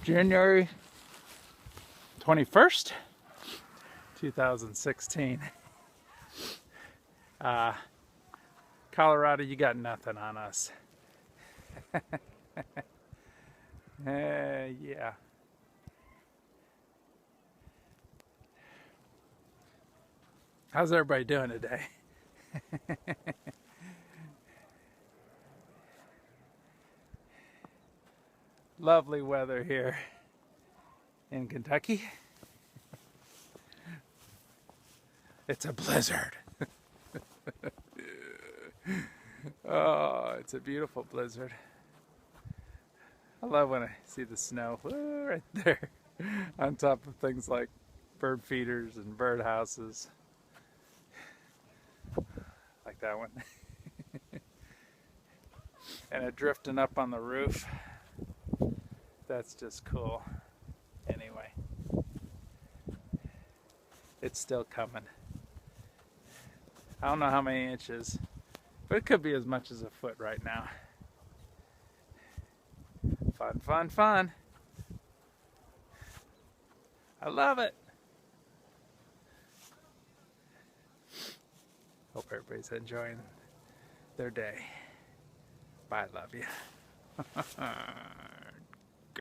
January 21st, 2016. Colorado, you got nothing on us. Yeah. How's everybody doing today? Lovely weather here in Kentucky. It's a blizzard. Oh, it's a beautiful blizzard. I love when I see the snow right there on top of things like bird feeders and bird houses. Like that one. And it drifting up on the roof. That's just cool. Anyway, it's still coming. I don't know how many inches, but it could be as much as a foot right now. Fun, fun, fun. I love it. Hope everybody's enjoying their day. Bye, love you.